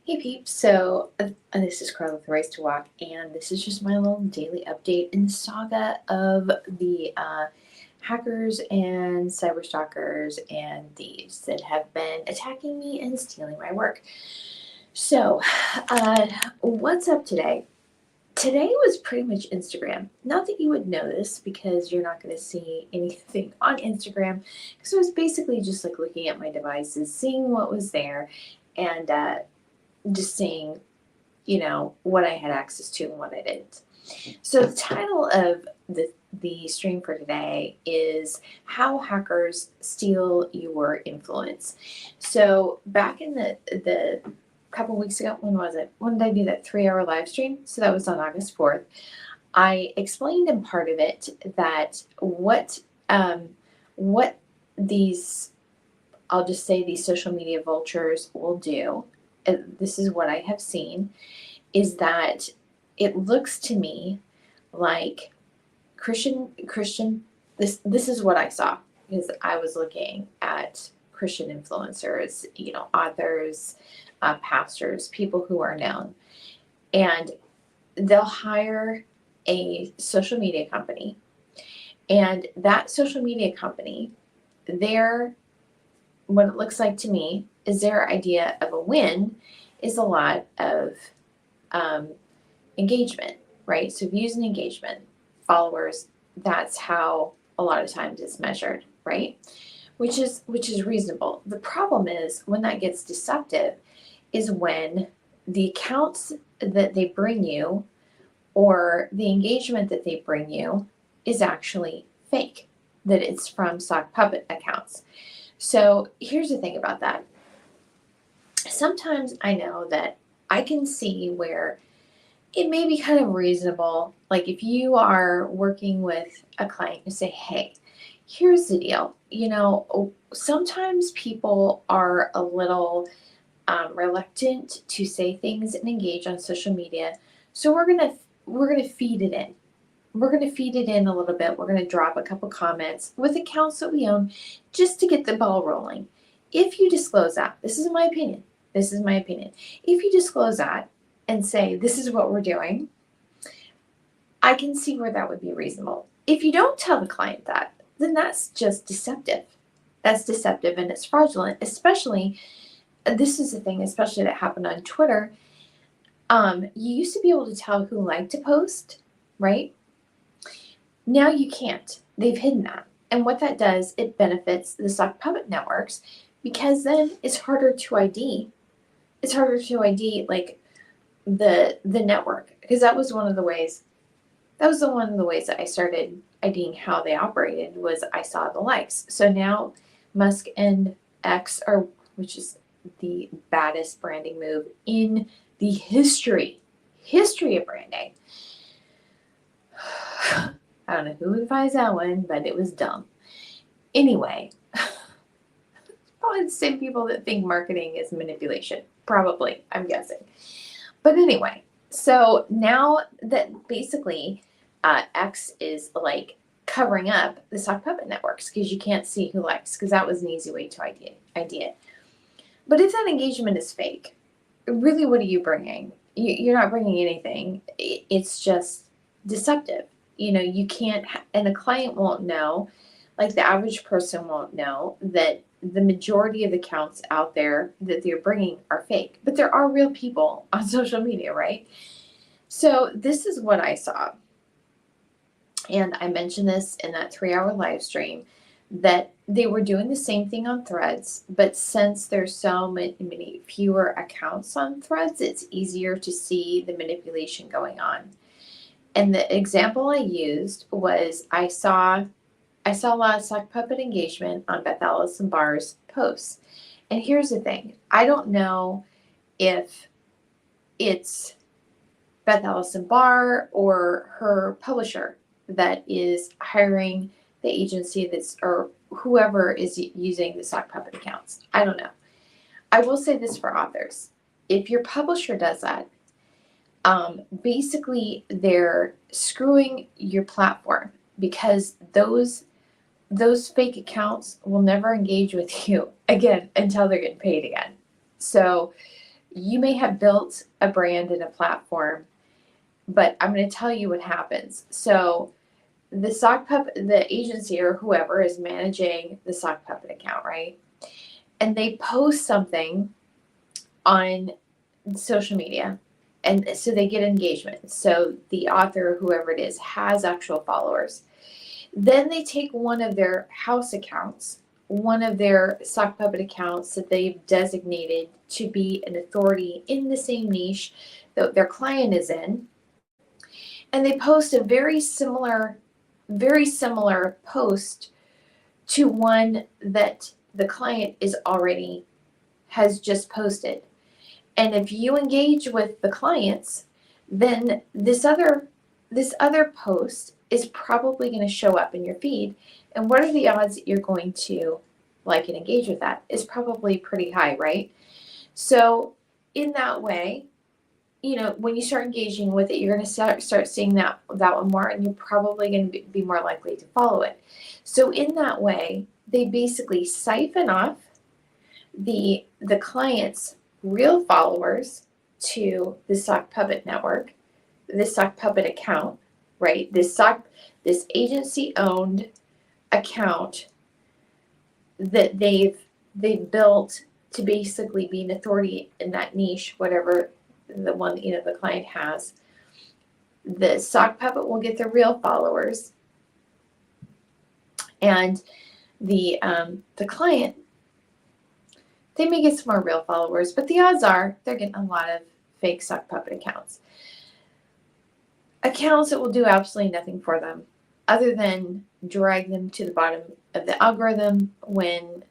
Hey peeps, so this is Carla with the Race to Walk, and this is just my little daily update in the saga of the hackers and cyber stalkers and thieves that have been attacking me and stealing my work. So, uh, what's up today? Today was pretty much Instagram. Not that you would know this because you're not going to see anything on Instagram, because I was basically just like looking at my devices, seeing what was there, and just seeing what I had access to and what I didn't. So the title of the stream for today is How Hackers Steal Your Influence. So back in the couple weeks ago, when was it? When did I do that 3 hour live stream? So that was on August 4th. I explained in part of it that what these, I'll just say, these social media vultures will do. This is what I have seen, is that it looks to me like Christian. This is what I saw, because I was looking at Christian influencers, authors, pastors, people who are known, and they'll hire a social media company, and that social media company, what it looks like to me is their idea of a win is a lot of um, engagement, right? So views and engagement, followers, that's how a lot of times it's measured, right? Which is reasonable. The problem is when that gets deceptive is when the accounts that they bring you or the engagement that they bring you is actually fake, that it's from sock puppet accounts. So here's the thing about that. Sometimes I know that I can see where it may be kind of reasonable. Like if you are working with a client, you say, hey, here's the deal. Sometimes people are a little reluctant to say things and engage on social media. So we're gonna feed it in. We're going to feed it in a little bit. We're going to drop a couple comments with accounts that we own just to get the ball rolling. If you disclose that, this is my opinion. This is my opinion. If you disclose that and say, this is what we're doing, I can see where that would be reasonable. If you don't tell the client that, then that's just deceptive. That's deceptive and it's fraudulent, especially, this is the thing, especially that happened on Twitter. You used to be able to tell who liked a post, right? Now you can't. They've hidden that. And what that does, it benefits the sock puppet networks, because then it's harder to ID. It's harder to ID like the network, because that was one of the ways that I started IDing how they operated, was I saw the likes. So now Musk and X are, which is the baddest branding move in the history of branding. I don't know who advised that one, but it was dumb. Anyway, probably the same people that think marketing is manipulation. Probably, I'm guessing. But anyway, so now that basically X is like covering up the sock puppet networks, because you can't see who likes, because that was an easy way to ID it. But if that engagement is fake, really, what are you bringing? You're not bringing anything. It's just deceptive. You can't, and a client won't know, like the average person won't know, that the majority of accounts out there that they're bringing are fake. But there are real people on social media, right? So this is what I saw. And I mentioned this in that 3 hour live stream, that they were doing the same thing on Threads, but since there's so many fewer accounts on Threads, it's easier to see the manipulation going on. And the example I used was I saw a lot of sock puppet engagement on Beth Allison Barr's posts. And here's the thing. I don't know if it's Beth Allison Barr or her publisher that is hiring the agency or whoever is using the sock puppet accounts. I don't know. I will say this for authors. If your publisher does that, basically they're screwing your platform, because those fake accounts will never engage with you again until they're getting paid again. So you may have built a brand and a platform, but I'm going to tell you what happens. So the sock puppet, the agency or whoever is managing the sock puppet account, right? And they post something on social media, and so they get engagement. So the author, whoever it is, has actual followers. Then they take one of their house accounts, one of their sock puppet accounts that they've designated to be an authority in the same niche that their client is in, and they post a very similar post to one that the client is already has just posted. And if you engage with the clients, then this other post is probably going to show up in your feed. And what are the odds that you're going to like and engage with that? Is probably pretty high, right? So in that way, when you start engaging with it, you're going to start seeing that one more, and you're probably going to be more likely to follow it. So in that way, they basically siphon off the client's real followers to the sock puppet network, the sock puppet account, right? This agency owned account that they've built to basically be an authority in that niche, whatever the one the client has. The sock puppet will get the real followers, and the client, they may get some more real followers, but the odds are they're getting a lot of fake sock puppet accounts that will do absolutely nothing for them other than drag them to the bottom of the algorithm when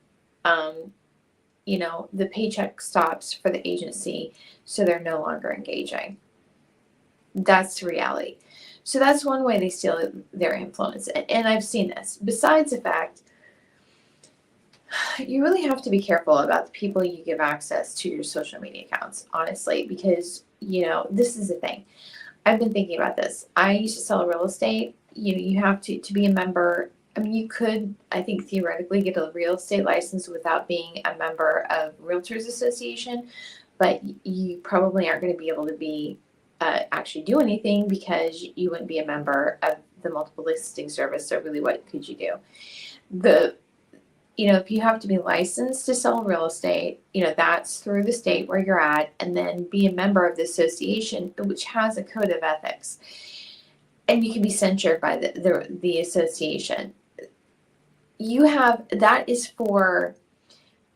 the paycheck stops for the agency, so they're no longer engaging. That's the reality. So that's one way they steal their influence. And I've seen this. Besides the fact, you really have to be careful about the people you give access to your social media accounts, honestly, because, this is the thing. I've been thinking about this. I used to sell real estate. You have to be a member. I mean, you could, I think, theoretically get a real estate license without being a member of Realtors Association, but you probably aren't going to be able to be actually do anything because you wouldn't be a member of the multiple listing service. So really, what could you do? If you have to be licensed to sell real estate, that's through the state where you're at, and then be a member of the association, which has a code of ethics, and you can be censured by the association. That is for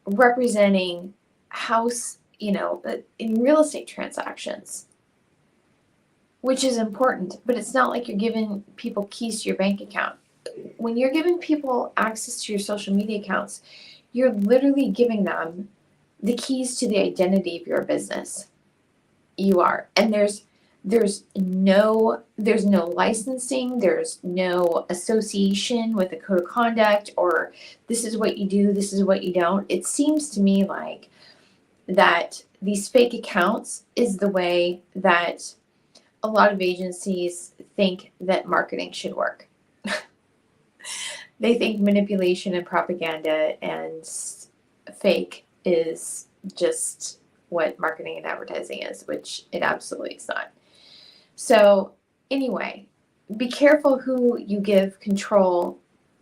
representing house, in real estate transactions, which is important, but it's not like you're giving people keys to your bank account. When you're giving people access to your social media accounts, you're literally giving them the keys to the identity of your business. You are. And there's no licensing, there's no association with a code of conduct, or this is what you do, this is what you don't. It seems to me like that these fake accounts is the way that a lot of agencies think that marketing should work. They think manipulation and propaganda and fake is just what marketing and advertising is, which it absolutely is not. So anyway, be careful who you give control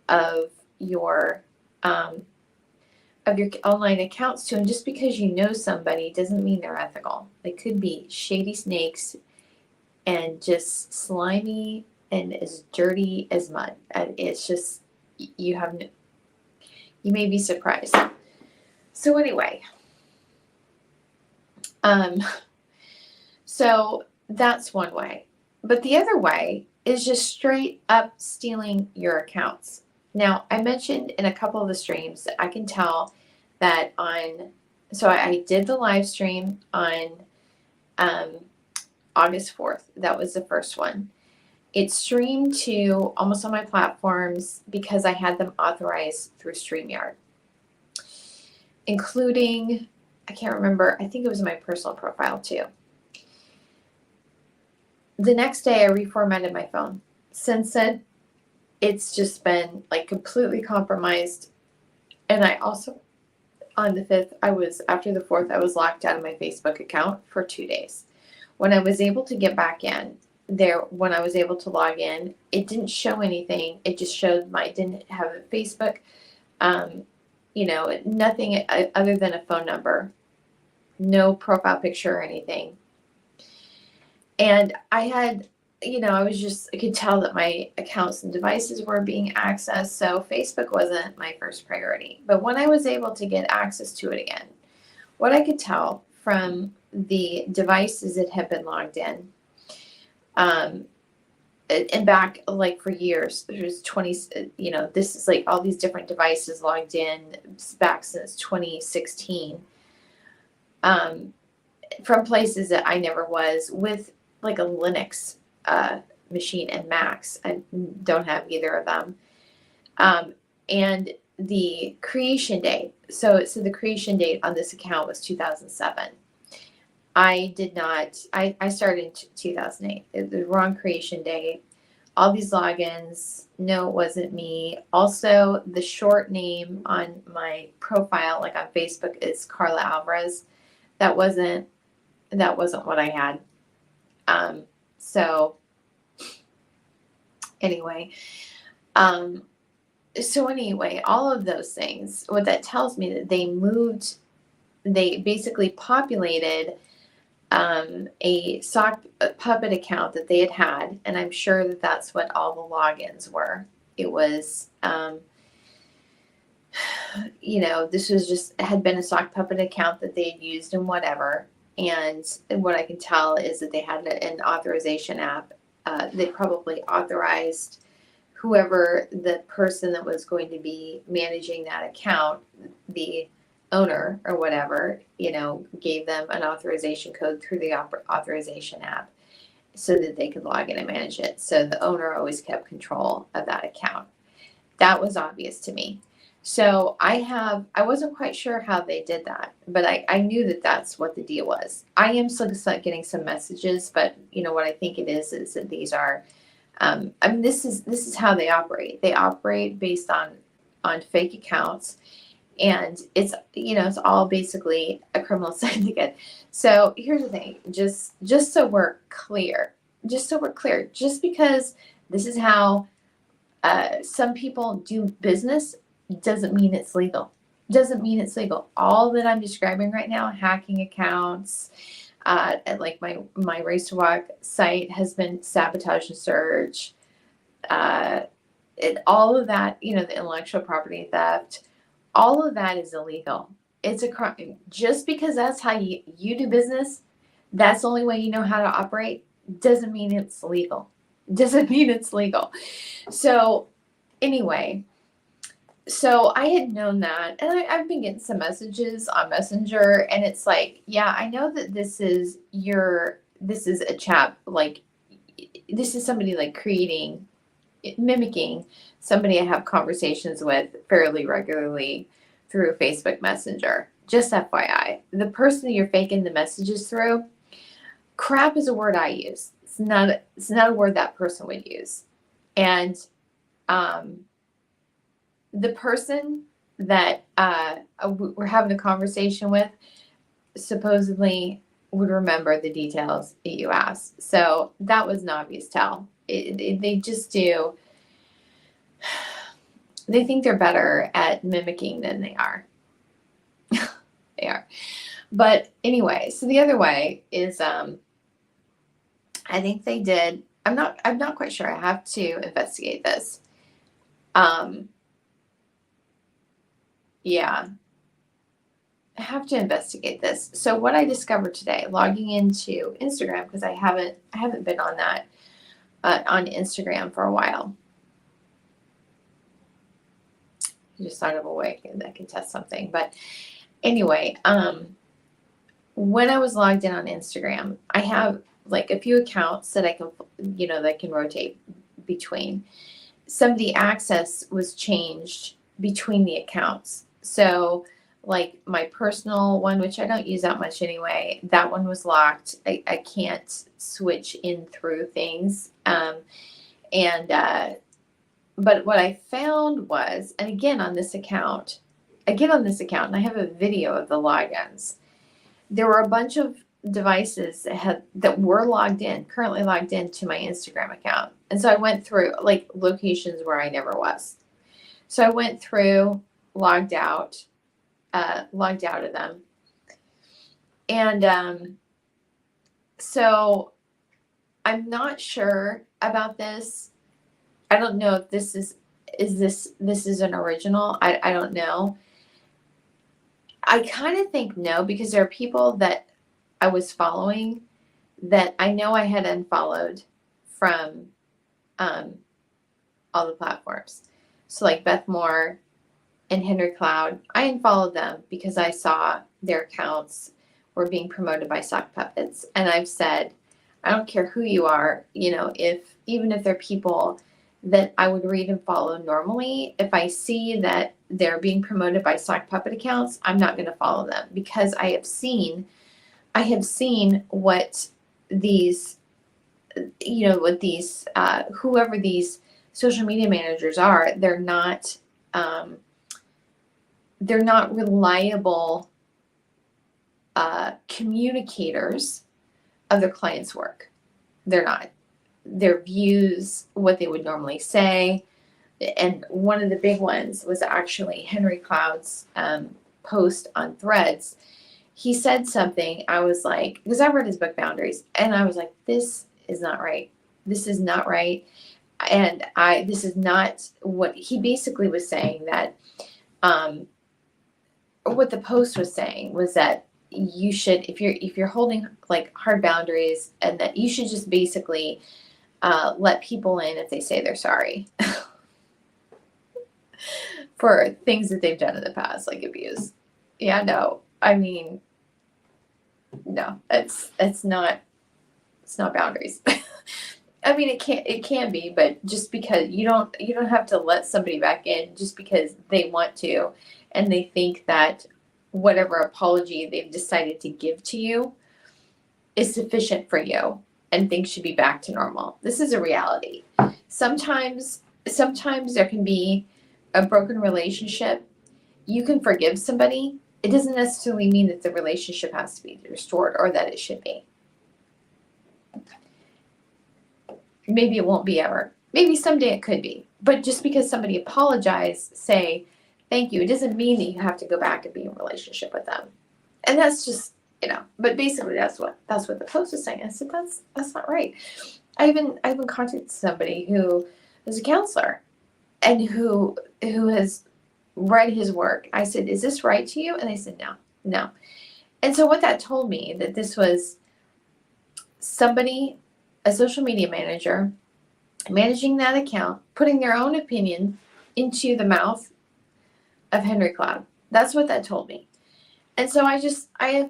of your online accounts to, and just because you know somebody doesn't mean they're ethical. They could be shady snakes and just slimy and as dirty as mud. And it's just, you may be surprised. So anyway, so that's one way. But the other way is just straight up stealing your accounts. Now, I mentioned in a couple of the streams that I can tell that so I did the live stream on August 4th. That was the first one. It streamed to almost all my platforms because I had them authorized through StreamYard, including, I can't remember, I think it was my personal profile too. The next day I reformatted my phone. Since then, it's just been like completely compromised. And I also on the 5th, after the 4th, I was locked out of my Facebook account for 2 days. When I was able to get back in there, when I was able to log in, it didn't show anything. It just showed I didn't have a Facebook, nothing other than a phone number, no profile picture or anything. And I could tell that my accounts and devices were being accessed. So Facebook wasn't my first priority. But when I was able to get access to it again, what I could tell from the devices that had been logged in, and back like for years, there's 20, this is like all these different devices logged in back since 2016, from places that I never was, with like a Linux machine and Macs. I don't have either of them. And the creation date. So the creation date on this account was 2007. I started in 2008. The wrong creation date. All these logins. No, it wasn't me. Also, the short name on my profile, like on Facebook, is Carla Alvarez. That wasn't what I had. So anyway, all of those things, what that tells me, that they basically populated a sock puppet account that they had, and I'm sure that that's what all the logins were. It was, this had been a sock puppet account that they had used and whatever. And what I can tell is that they had an authorization app. They probably authorized whoever the person that was going to be managing that account, the owner or whatever, gave them an authorization code through the authorization app so that they could log in and manage it. So the owner always kept control of that account. That was obvious to me. So I wasn't quite sure how they did that, but I knew that that's what the deal was. I am still getting some messages, but what I think it is that these are, this is how they operate. They operate based on fake accounts, and it's all basically a criminal syndicate. So here's the thing, just so we're clear, just because this is how some people do business, doesn't mean it's legal. All that I'm describing right now, hacking accounts, like my Race to Walk site has been sabotage and search, all of that, the intellectual property theft, all of that is illegal. It's a crime. Just because that's how you do business, that's the only way you know how to operate, doesn't mean it's legal. So anyway, so I had known that, and I've been getting some messages on Messenger, and it's like, yeah, I know that this is a chap, like, this is somebody like mimicking somebody I have conversations with fairly regularly through Facebook Messenger. Just FYI, the person that you're faking the messages through, crap is a word I use. It's not a word that person would use. And the person that we're having a conversation with supposedly would remember the details that you asked. So that was an obvious tell. They just do. They think they're better at mimicking than they are. They are. But anyway, so the other way is, I think they did. I'm not quite sure. I have to investigate this. Yeah, I have to investigate this. So what I discovered today, logging into Instagram, because I haven't been on that on Instagram for a while. I just thought of a way that can test something. But anyway, when I was logged in on Instagram, I have like a few accounts that I can, that can rotate between. Some of the access was changed between the accounts. So like my personal one, which I don't use that much anyway, that one was locked. I can't switch in through things. But what I found was, and again on this account, I get on this account and I have a video of the logins. There were a bunch of devices that were currently logged in to my Instagram account. And so I went through like locations where I never was. So I went through, logged out of them. And so I'm not sure about this. I don't know if this is an original. I don't know. I kind of think no, because there are people that I was following that I know I had unfollowed from all the platforms. So like Beth Moore and Henry Cloud, I unfollowed them because I saw their accounts were being promoted by sock puppets. And I've said, I don't care who you are, even if they're people that I would read and follow normally, if I see that they're being promoted by sock puppet accounts, I'm not going to follow them, because I have seen what these, whoever these social media managers are, they're not reliable communicators of their clients' work. They're not. Their views, what they would normally say. And one of the big ones was actually Henry Cloud's post on Threads. He said something, I was like, because I've read his book Boundaries, and I was like, this is not right. This is not right. And this is not what he basically was saying. That what the post was saying was that you should, if you're holding like hard boundaries, and that you should just basically let people in if they say they're sorry for things that they've done in the past, like abuse. Yeah, no, I mean, no, it's not boundaries. I mean, it can be, but just because you don't have to let somebody back in just because they want to, and they think that whatever apology they've decided to give to you is sufficient for you and things should be back to normal. This is a reality. Sometimes there can be a broken relationship. You can forgive somebody. It doesn't necessarily mean that the relationship has to be restored or that it should be. Maybe it won't be ever. Maybe someday it could be. But just because somebody apologized, say thank you, it doesn't mean that you have to go back and be in a relationship with them. And that's just, but basically that's what the post is saying. I said, that's not right. I even contacted somebody who is a counselor and who has read his work. I said, is this right to you? And they said, no. And so what that told me, that this was somebody, a social media manager, managing that account, putting their own opinion into the mouth of Henry Cloud. That's what that told me. And so I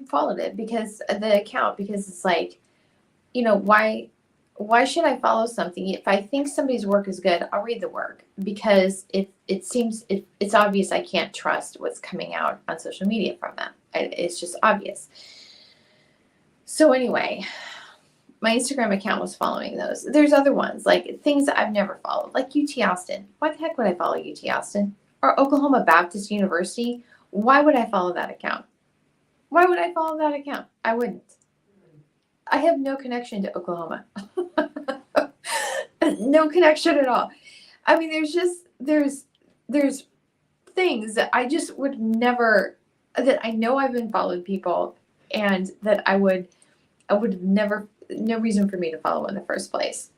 followed it because it's like, why should I follow something? If I think somebody's work is good, I'll read the work, because it's obvious I can't trust what's coming out on social media from them. It's just obvious. So anyway, my Instagram account was following those. There's other ones, like things that I've never followed, like UT Austin. Why the heck would I follow UT Austin? Or Oklahoma Baptist University? Why would I follow that account? Why would I follow that account? I wouldn't. I have no connection to Oklahoma. No connection at all. I mean, there's things that I just would never, that I know I've unfollowed people, and that I would never, no reason for me to follow in the first place.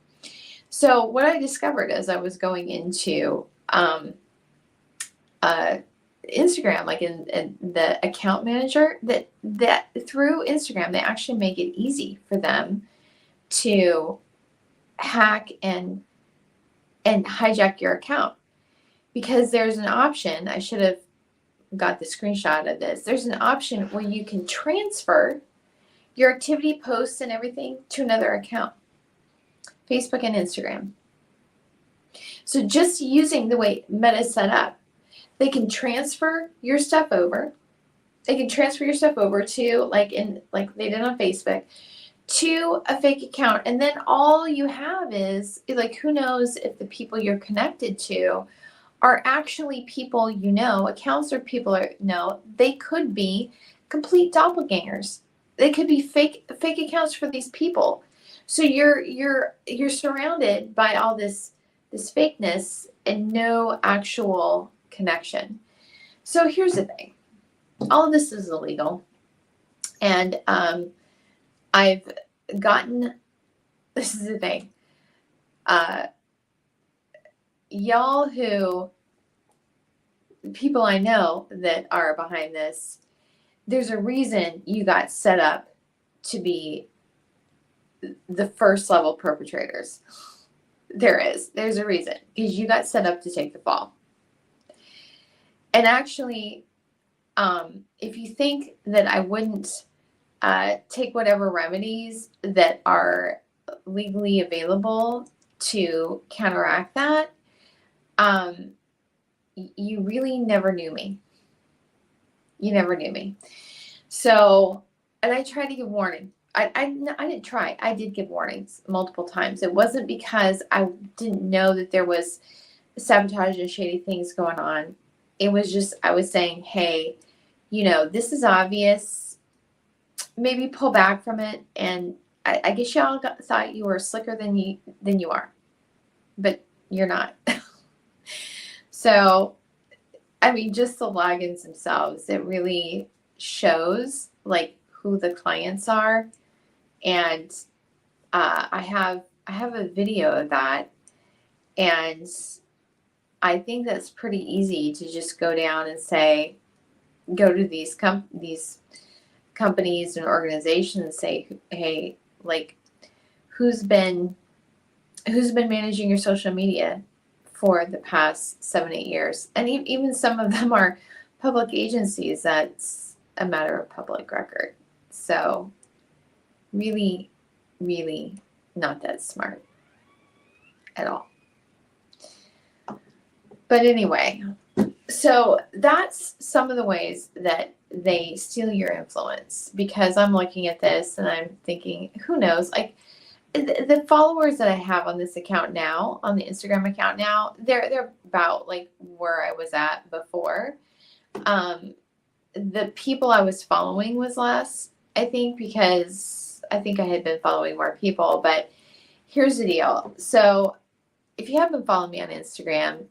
So what I discovered as I was going into Instagram, like in the account manager, that through Instagram, they actually make it easy for them to hack and hijack your account, because there's an option. I should have got the screenshot of this. There's an option where you can transfer your activity posts and everything to another account, Facebook and Instagram. So just using the way Meta's set up, they can transfer your stuff over. They can transfer your stuff over to, like they did on Facebook, to a fake account. And then all you have is, like, who knows if the people you're connected to are actually people accounts or people they could be complete doppelgangers. They could be fake accounts for these people. So you're surrounded by all this fakeness and no actual connection. So here's the thing. All of this is illegal. And I've gotten, this is the thing, people I know that are behind this, there's a reason you got set up to be the first level perpetrators. There's a reason, because you got set up to take the fall. And actually, if you think that I wouldn't take whatever remedies that are legally available to counteract that, you really never knew me. You never knew me. So, and I tried to give warning. I didn't try. I did give warnings multiple times. It wasn't because I didn't know that there was sabotage and shady things going on. It was just, I was saying, hey, this is obvious. Maybe pull back from it. And I guess y'all thought you were slicker than you are, but you're not. So, I mean, just the logins themselves, it really shows like who the clients are. And I have a video of that, and I think that's pretty easy to just go down and say, go to these companies and organizations and say, hey, like, who's been managing your social media for the past 7-8 years? And even some of them are public agencies. That's a matter of public record. So really, really not that smart at all. But anyway, so that's some of the ways that they steal your influence, because I'm looking at this and I'm thinking, who knows? Like, the followers that I have on this account now, on the Instagram account now, they're about like where I was at before. The people I was following was less, I think, because I think I had been following more people. But here's the deal. So if you haven't followed me on Instagram,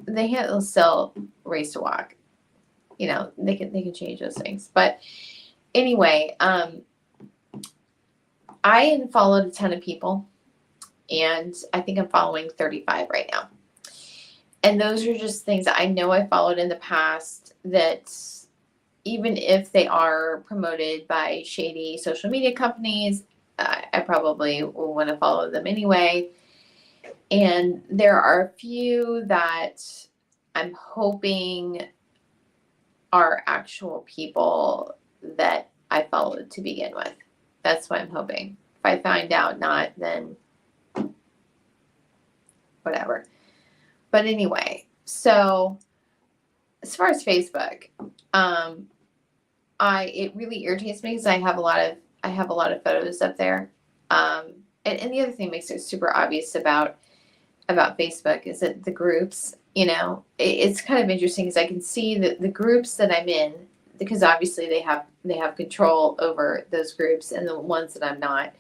the handle is still Race to Walk. They can change those things. But anyway, I unfollowed a ton of people, and I think I'm following 35 right now. And those are just things that I know I followed in the past, that even if they are promoted by shady social media companies, I probably will want to follow them anyway. And there are a few that I'm hoping are actual people that I followed to begin with. That's what I'm hoping. If I find out not, then whatever. But anyway, so as far as Facebook, it really irritates me because I have a lot of photos up there. And the other thing that makes it super obvious about Facebook is that the groups, it's kind of interesting because I can see that the groups that I'm in, because obviously they have control over those groups, and the ones that I'm not.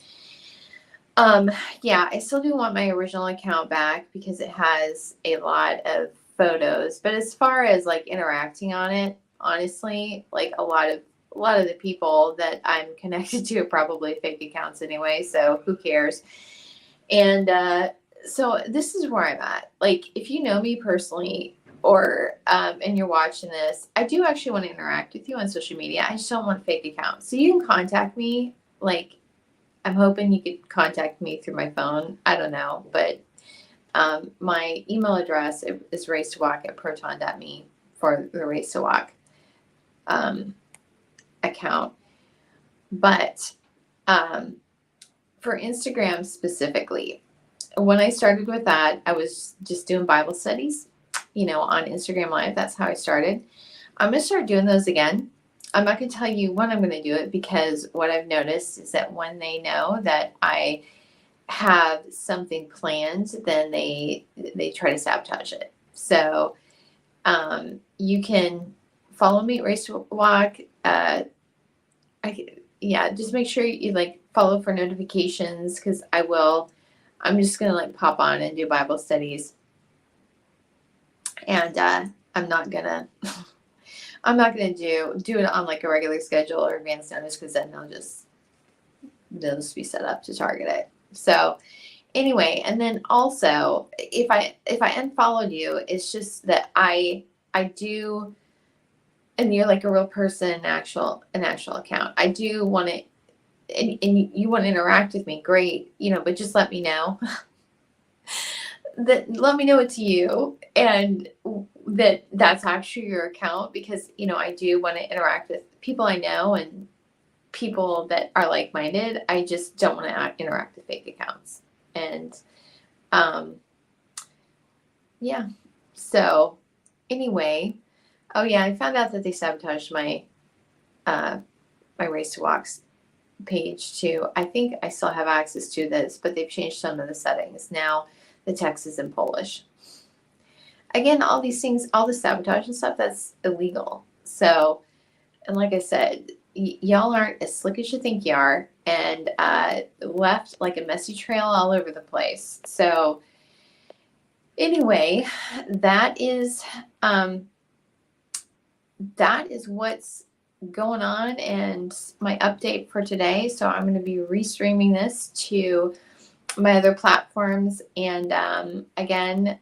Yeah, I still do want my original account back because it has a lot of photos. But as far as like interacting on it, honestly, like a lot of the people that I'm connected to are probably fake accounts anyway, so who cares? And so this is where I'm at. Like, if you know me personally, or and you're watching this, I do actually want to interact with you on social media. I just don't want fake accounts. So you can contact me. Like, I'm hoping you could contact me through my phone. I don't know, but my email address is racetowalk@proton.me for the Race to Walk account. But for Instagram specifically, when I started with that, I was just doing Bible studies, on Instagram Live. That's how I started. I'm going to start doing those again. I'm not going to tell you when I'm going to do it, because what I've noticed is that when they know that I have something planned, then they try to sabotage it. So you can follow me at Race to Walk. Just make sure you like follow for notifications, because I'm just gonna like pop on and do Bible studies, and I'm not gonna do it on like a regular schedule or advance notice, because then they'll just be set up to target it. So anyway, and then also if I unfollowed you, it's just that I do, and you're like a real person, an actual account. I do want to, and you want to interact with me, great, but just let me know let me know it's you, and that's actually your account, because I do want to interact with people I know and people that are like-minded. I just don't want to interact with fake accounts. And yeah, so anyway, oh yeah, I found out that they sabotaged my my Race to Walks page too. I think I still have access to this, but they've changed some of the settings. Now the text is in Polish. Again, all these things, all the sabotage and stuff, that's illegal. So, and like I said, y'all aren't as slick as you think you are, and left like a messy trail all over the place. So anyway, that is what's going on, and my update for today. So I'm going to be restreaming this to my other platforms, and again,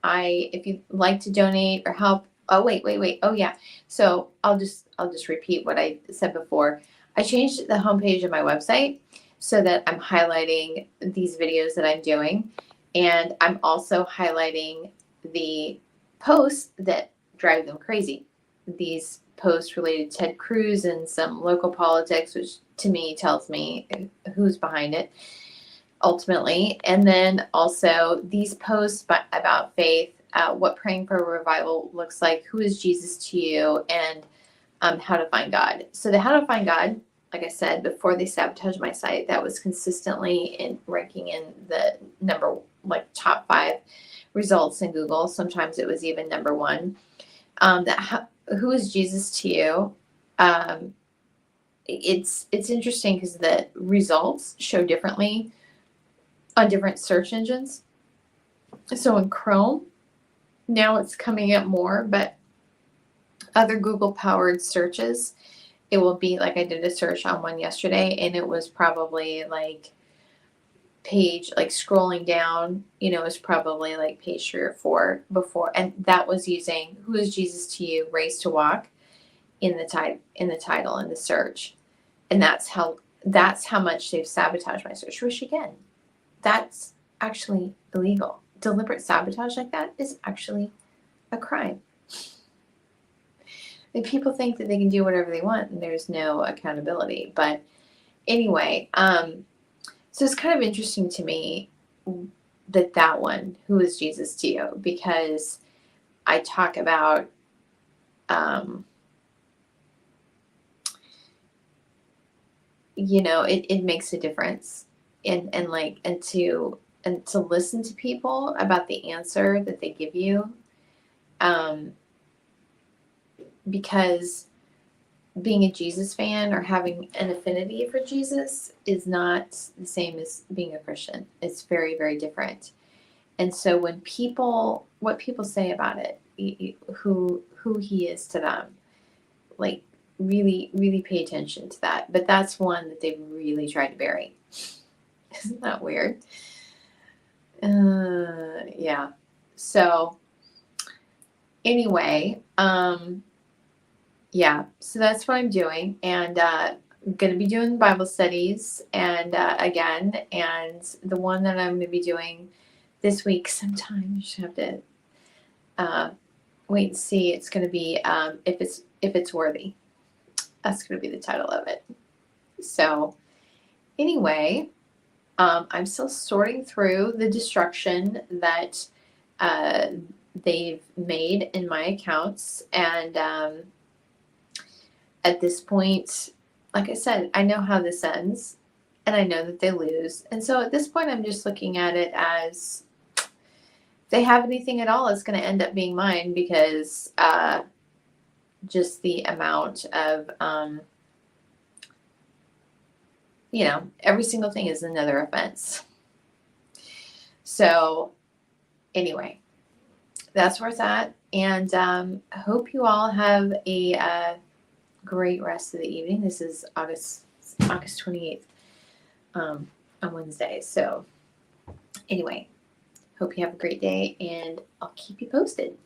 if you'd like to donate or help. Oh wait. Oh yeah. So I'll just repeat what I said before. I changed the homepage of my website so that I'm highlighting these videos that I'm doing, and I'm also highlighting the posts that drive them crazy. These posts related to Ted Cruz and some local politics, which to me tells me who's behind it ultimately. And then also these posts about faith, what praying for a revival looks like, who is Jesus to you, and how to find God. So the how to find God, like I said, before they sabotaged my site, that was consistently ranking in the top 5 results in Google. Sometimes it was even number 1. Who is Jesus to you? It's interesting because the results show differently on different search engines. So in Chrome, now it's coming up more, but other Google powered searches, it will be like, I did a search on one yesterday, and it was probably like page, like scrolling down, it was probably like page 3 or 4 before, and that was using who is Jesus to you, Race to Walk in the title in the search. And that's how much they've sabotaged my search, which again, that's actually illegal. Deliberate sabotage like that is actually a crime. And people think that they can do whatever they want and there's no accountability. But anyway, so it's kind of interesting to me that one, who is Jesus to you, because I talk about it makes a difference, and to listen to people about the answer that they give you, because being a Jesus fan or having an affinity for Jesus is not the same as being a Christian. It's very, very different. And so what people say about it, who he is to them, like really, really pay attention to that. But that's one that they've really tried to bury. Isn't that weird? Yeah. So anyway, yeah, so that's what I'm doing, and I'm going to be doing Bible studies, and again, and the one that I'm going to be doing this week sometime, you just have to wait and see. It's going to be if it's worthy. That's going to be the title of it. So anyway, I'm still sorting through the destruction that they've made in my accounts, and at this point, like I said, I know how this ends, and I know that they lose. And so at this point, I'm just looking at it as if they have anything at all, it's going to end up being mine because just the amount of, every single thing is another offense. So anyway, that's where it's at. And I hope you all have a great rest of the evening. This is August 28th on Wednesday. So anyway, hope you have a great day, and I'll keep you posted.